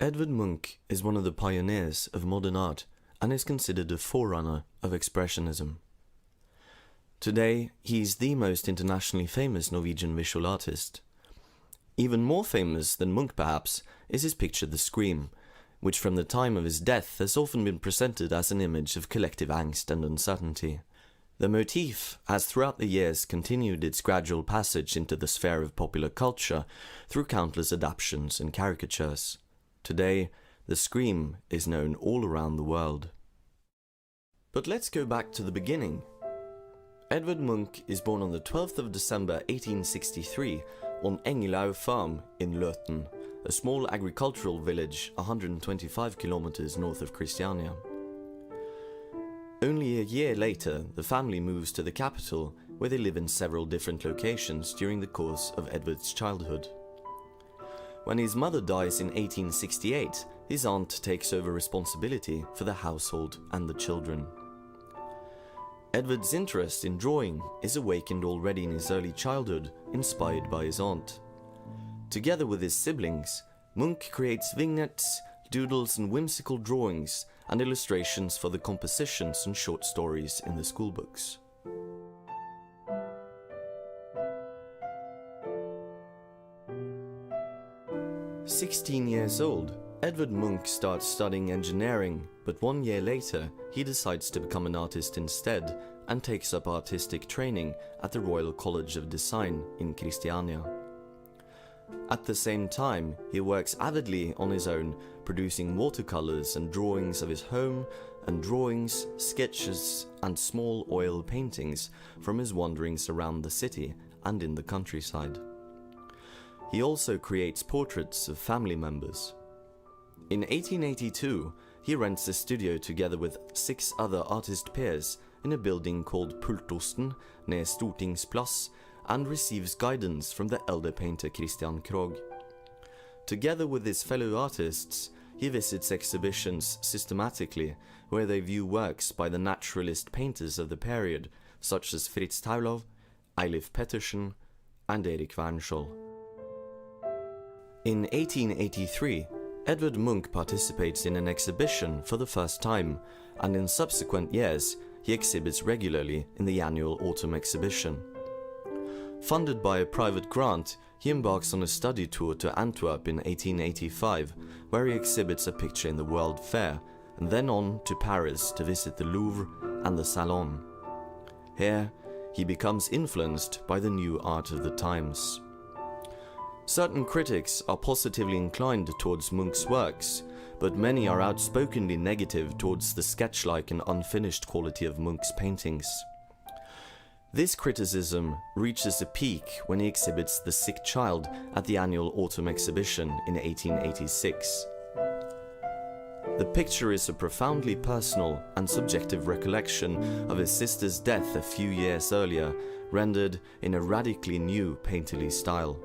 Edvard Munch is one of the pioneers of modern art and is considered a forerunner of expressionism. Today, he is the most internationally famous Norwegian visual artist. Even more famous than Munch perhaps is his picture The Scream, which from the time of his death has often been presented as an image of collective angst and uncertainty. The motif has throughout the years continued its gradual passage into the sphere of popular culture through countless adaptations and caricatures. Today, The Scream is known all around the world. But let's go back to the beginning. Edvard Munch is born on the 12th of December 1863 on Engelau farm in Løten, a small agricultural village 125 kilometers north of Christiania. Only a year later, the family moves to the capital, where they live in several different locations during the course of Edvard's childhood. When his mother dies in 1868, his aunt takes over responsibility for the household and the children. Edvard's interest in drawing is awakened already in his early childhood, inspired by his aunt. Together with his siblings, Munch creates vignettes, doodles and whimsical drawings and illustrations for the compositions and short stories in the schoolbooks. "16 years old, Edvard Munch starts studying engineering, but 1 year later he decides to become an artist instead and takes up artistic training at the Royal College of Design in Christiania. At the same time, he works avidly on his own, producing watercolors and drawings of his home, and drawings, sketches, and small oil paintings from his wanderings around the city and in the countryside. He also creates portraits of family members. In 1882, he rents a studio together with 6 other artist peers in a building called Pultosten near Stortingsplass, and receives guidance from the elder painter Christian Krogh. Together with his fellow artists, he visits exhibitions systematically where they view works by the naturalist painters of the period, such as Fritz Taulow, Eilif Pettersen, and Erik Wernskjold. In 1883, Edvard Munch participates in an exhibition for the first time, and in subsequent years he exhibits regularly in the annual autumn exhibition. Funded by a private grant, he embarks on a study tour to Antwerp in 1885, where he exhibits a picture in the World Fair, and then on to Paris to visit the Louvre and the Salon. Here, he becomes influenced by the new art of the times. Certain critics are positively inclined towards Munch's works, but many are outspokenly negative towards the sketch-like and unfinished quality of Munch's paintings. This criticism reaches a peak when he exhibits The Sick Child at the annual autumn exhibition in 1886. The picture is a profoundly personal and subjective recollection of his sister's death a few years earlier, rendered in a radically new painterly style.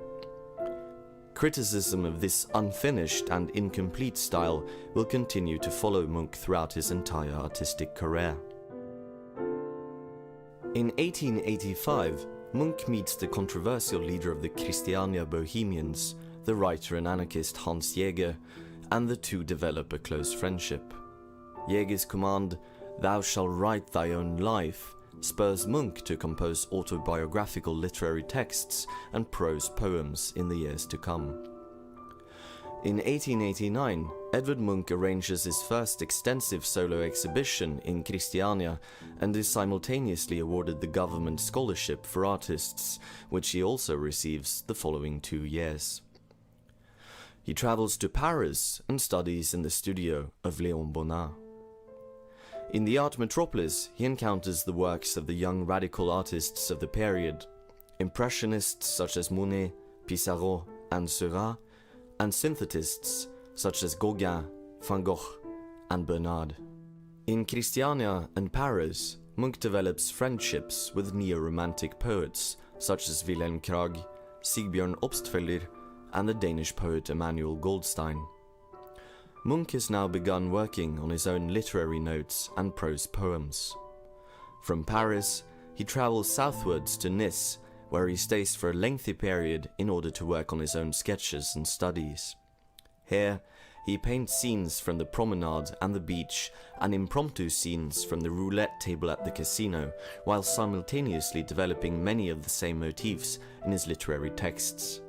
Criticism of this unfinished and incomplete style will continue to follow Munch throughout his entire artistic career. In 1885, Munch meets the controversial leader of the Christiania Bohemians, the writer and anarchist Hans Jäger, and the two develop a close friendship. Jäger's command, "Thou shalt write thy own life," spurs Munch to compose autobiographical literary texts and prose poems in the years to come. In 1889, Edvard Munch arranges his first extensive solo exhibition in Christiania and is simultaneously awarded the government scholarship for artists, which he also receives the following 2 years. He travels to Paris and studies in the studio of Léon Bonnat. In the art metropolis, he encounters the works of the young radical artists of the period, impressionists such as Monet, Pissarro, and Seurat, and synthetists such as Gauguin, Van Gogh, and Bernard. In Christiania and Paris, Munch develops friendships with neo-romantic poets such as Wilhelm Krag, Sigbjørn Obstfelder, and the Danish poet Emanuel Goldstein. Munch has now begun working on his own literary notes and prose poems. From Paris, he travels southwards to Nice, where he stays for a lengthy period in order to work on his own sketches and studies. Here, he paints scenes from the promenade and the beach and impromptu scenes from the roulette table at the casino, while simultaneously developing many of the same motifs in his literary texts.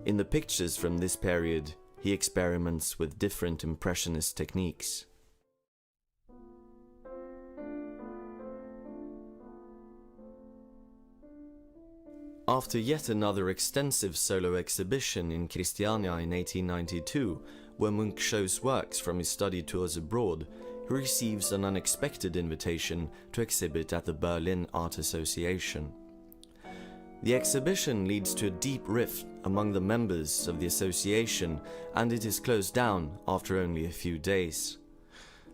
In the pictures from this period, he experiments with different impressionist techniques. After yet another extensive solo exhibition in Christiania in 1892, where Munch shows works from his study tours abroad, he receives an unexpected invitation to exhibit at the Berlin Art Association. The exhibition leads to a deep rift among the members of the association, and it is closed down after only a few days.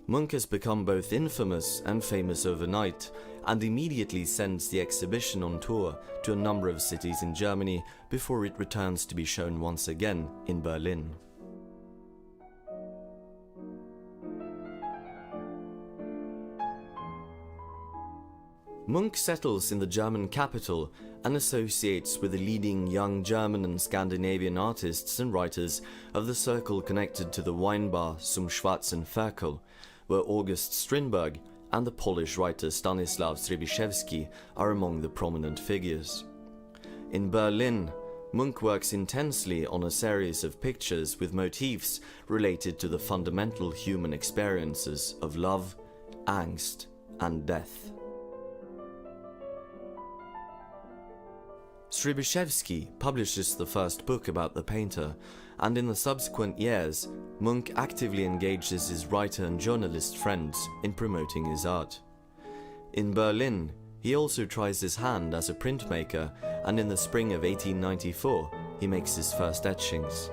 Munch has become both infamous and famous overnight, and immediately sends the exhibition on tour to a number of cities in Germany before it returns to be shown once again in Berlin. Munch settles in the German capital and associates with the leading young German and Scandinavian artists and writers of the circle connected to the wine bar Zum Schwarzen Ferkel, where August Strindberg and the Polish writer Stanislaw Trzebiszewski are among the prominent figures. In Berlin, Munch works intensely on a series of pictures with motifs related to the fundamental human experiences of love, angst, and death. Trzebiszewski publishes the first book about the painter, and in the subsequent years, Munch actively engages his writer and journalist friends in promoting his art. In Berlin, he also tries his hand as a printmaker, and in the spring of 1894, he makes his first etchings.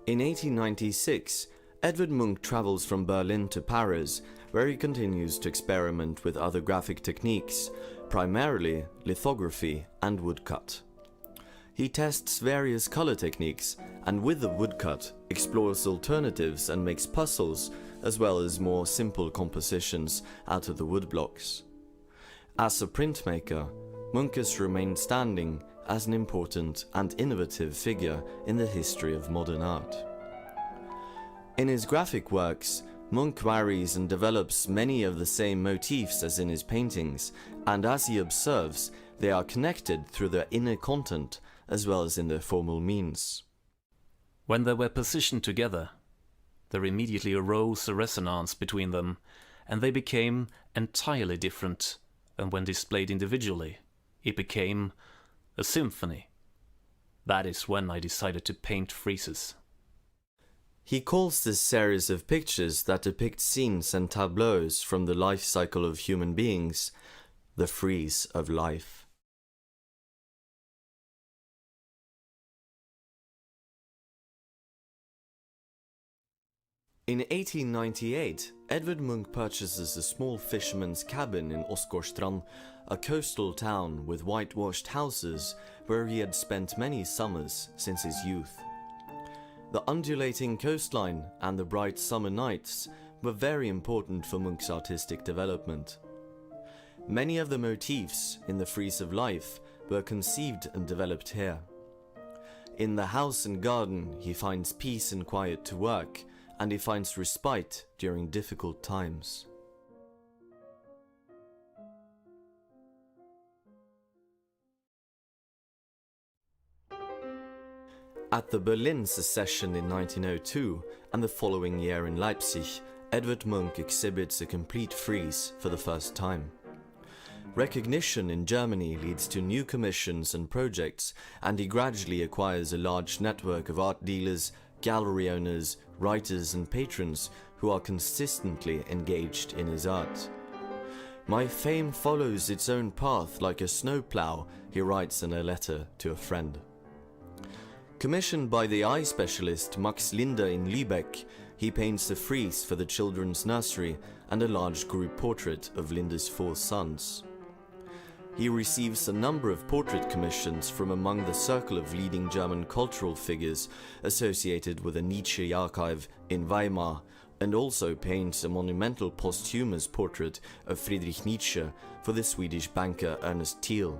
In 1896, Edvard Munch travels from Berlin to Paris, where he continues to experiment with other graphic techniques, primarily lithography and woodcut. He tests various color techniques, and with the woodcut, explores alternatives and makes puzzles, as well as more simple compositions out of the woodblocks. As a printmaker, Munch has remained standing as an important and innovative figure in the history of modern art. In his graphic works, Munch varies and develops many of the same motifs as in his paintings, and as he observes, they are connected through their inner content as well as in their formal means. When they were positioned together, there immediately arose a resonance between them, and they became entirely different, and when displayed individually, it became a symphony. That is when I decided to paint friezes. He calls this series of pictures that depict scenes and tableaux from the life cycle of human beings the frieze of life. In 1898, Edvard Munch purchases a small fisherman's cabin in Åsgårdstrand, a coastal town with whitewashed houses where he had spent many summers since his youth. The undulating coastline and the bright summer nights were very important for Munch's artistic development. Many of the motifs in the frieze of life were conceived and developed here. In the house and garden, he finds peace and quiet to work, and he finds respite during difficult times. At the Berlin secession in 1902 and the following year in Leipzig, Edvard Munch exhibits a complete frieze for the first time. Recognition in Germany leads to new commissions and projects, and he gradually acquires a large network of art dealers, gallery owners, writers and patrons who are consistently engaged in his art. "My fame follows its own path like a snowplow," he writes in a letter to a friend. Commissioned by the eye specialist Max Linder in Lübeck, he paints a frieze for the children's nursery and a large group portrait of Linder's 4 sons. He receives a number of portrait commissions from among the circle of leading German cultural figures associated with the Nietzsche archive in Weimar, and also paints a monumental posthumous portrait of Friedrich Nietzsche for the Swedish banker Ernest Thiel.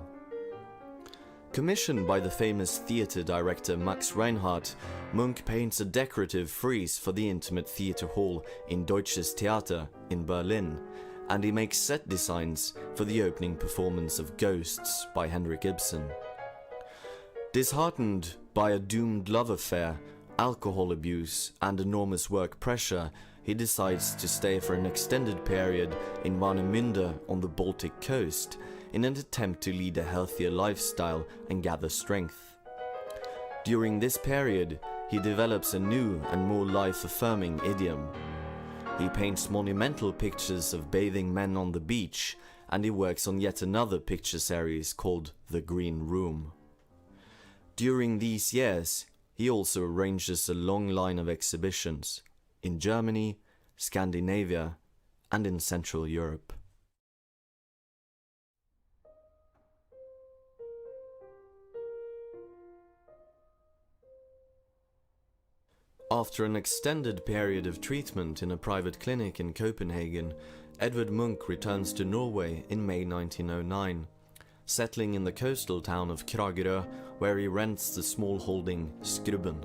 Commissioned by the famous theatre director Max Reinhardt, Munch paints a decorative frieze for the intimate theatre hall in Deutsches Theater in Berlin, and he makes set designs for the opening performance of Ghosts by Henrik Ibsen. Disheartened by a doomed love affair, alcohol abuse, and enormous work pressure, he decides to stay for an extended period in Warnemünde on the Baltic coast in an attempt to lead a healthier lifestyle and gather strength. During this period, he develops a new and more life-affirming idiom. He paints monumental pictures of bathing men on the beach, and he works on yet another picture series called The Green Room. During these years, he also arranges a long line of exhibitions in Germany, Scandinavia, and in Central Europe. After an extended period of treatment in a private clinic in Copenhagen, Edvard Munch returns to Norway in May 1909, settling in the coastal town of Kragerø, where he rents the small holding Skrubben.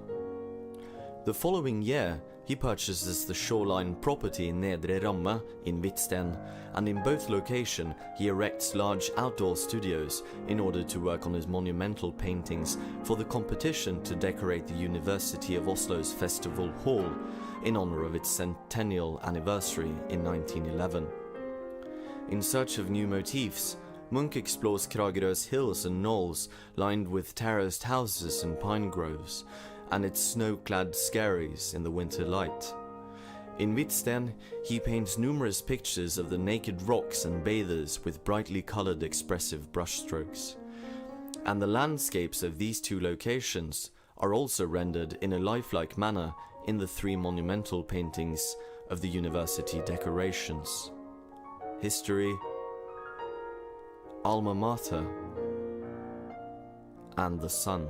The following year, he purchases the shoreline property Nedre Ramme in Hvitsten, and in both locations he erects large outdoor studios in order to work on his monumental paintings for the competition to decorate the University of Oslo's Festival Hall in honor of its centennial anniversary in 1911. In search of new motifs, Munch explores Kragerø's hills and knolls lined with terraced houses and pine groves, and its snow-clad skerries in the winter light. In Hvitsten, he paints numerous pictures of the naked rocks and bathers with brightly colored expressive brushstrokes. And the landscapes of these two locations are also rendered in a lifelike manner in the three monumental paintings of the university decorations: History, Alma Mater, and the Sun.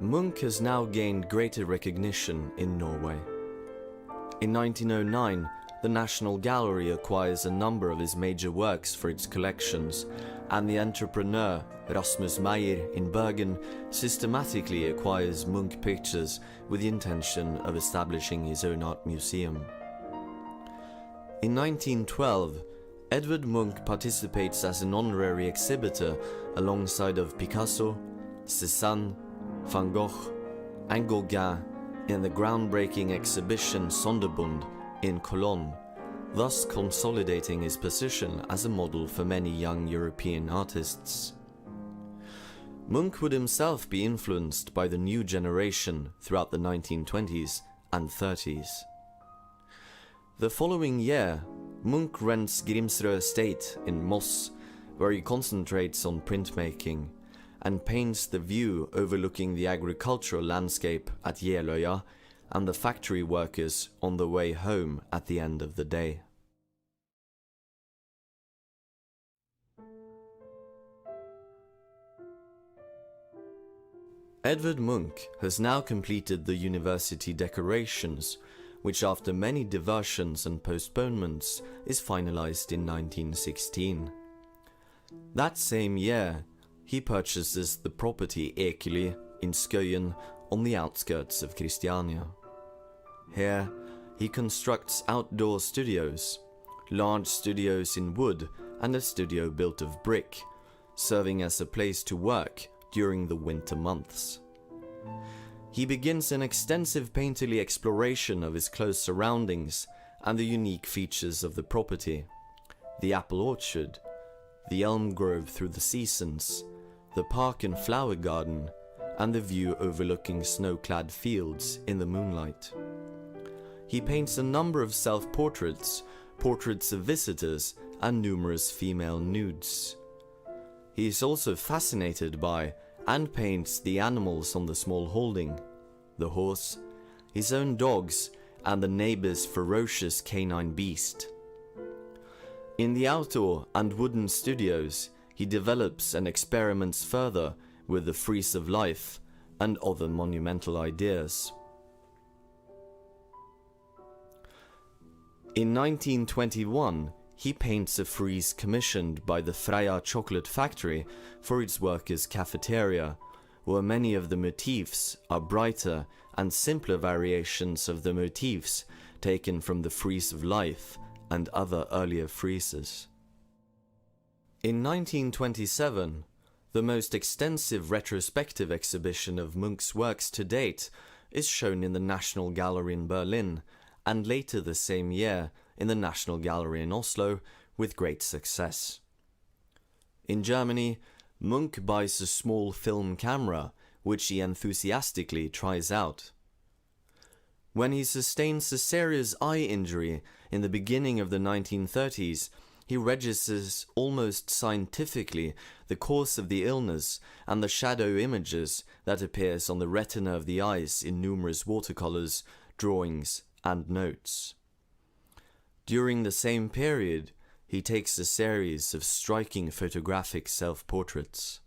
Munch has now gained greater recognition in Norway. In 1909, the National Gallery acquires a number of his major works for its collections, and the entrepreneur Rasmus Meyer in Bergen systematically acquires Munch pictures with the intention of establishing his own art museum. In 1912, Edvard Munch participates as an honorary exhibitor alongside of Picasso, Cézanne, Van Gogh, and Gauguin in the groundbreaking exhibition Sonderbund in Cologne, thus consolidating his position as a model for many young European artists. Munch would himself be influenced by the new generation throughout the 1920s and 30s. The following year, Munch rents Grimsrød Estate in Moss, where he concentrates on printmaking, and paints the view overlooking the agricultural landscape at Jeløya and the factory workers on the way home at the end of the day. Edvard Munch has now completed the university decorations, which after many diversions and postponements is finalized in 1916. That same year, he purchases the property Ekely in Skøyen on the outskirts of Christiania. Here, he constructs outdoor studios, large studios in wood and a studio built of brick, serving as a place to work during the winter months. He begins an extensive painterly exploration of his close surroundings and the unique features of the property: the apple orchard, the elm grove through the seasons, the park and flower garden, and the view overlooking snow-clad fields in the moonlight. He paints a number of self-portraits, portraits of visitors, and numerous female nudes. He is also fascinated by and paints the animals on the small holding: the horse, his own dogs, and the neighbor's ferocious canine beast. In the outdoor and wooden studios, he develops and experiments further with the frieze of life and other monumental ideas. In 1921, he paints a frieze commissioned by the Freia chocolate factory for its workers' cafeteria, where many of the motifs are brighter and simpler variations of the motifs taken from the frieze of life and other earlier friezes. In 1927, the most extensive retrospective exhibition of Munch's works to date is shown in the National Gallery in Berlin, and later the same year in the National Gallery in Oslo, with great success. In Germany, Munch buys a small film camera, which he enthusiastically tries out. When he sustains a serious eye injury in the beginning of the 1930s, he registers almost scientifically the cause of the illness and the shadow images that appears on the retina of the eyes in numerous watercolors, drawings, and notes. During the same period, he takes a series of striking photographic self-portraits.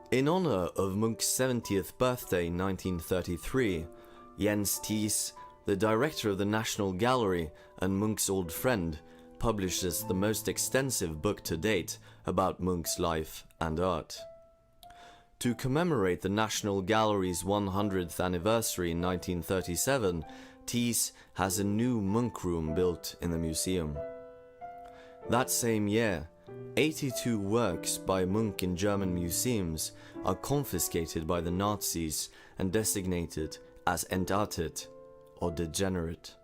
In honor of Munch's 70th birthday in 1933, Jens Thies, the director of the National Gallery and Munch's old friend, publishes the most extensive book to date about Munch's life and art. To commemorate the National Gallery's 100th anniversary in 1937, Thies has a new Munch room built in the museum. That same year, 82 works by Munch in German museums are confiscated by the Nazis and designated as entartet, or degenerate.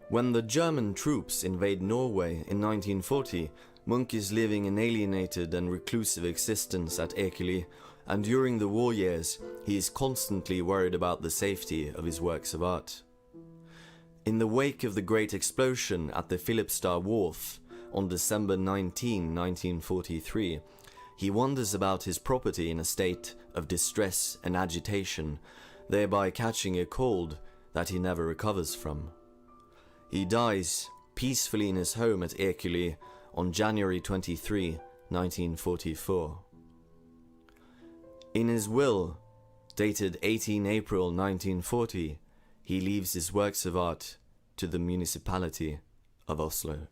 When the German troops invade Norway in 1940, Munch is living an alienated and reclusive existence at Ekeli, and during the war years he is constantly worried about the safety of his works of art. In the wake of the Great Explosion at the Philipsstad Wharf, on December 19, 1943, he wanders about his property in a state of distress and agitation, thereby catching a cold that he never recovers from. He dies peacefully in his home at Ekeli on January 23, 1944. In his will, dated 18 April 1940, he leaves his works of art to the municipality of Oslo.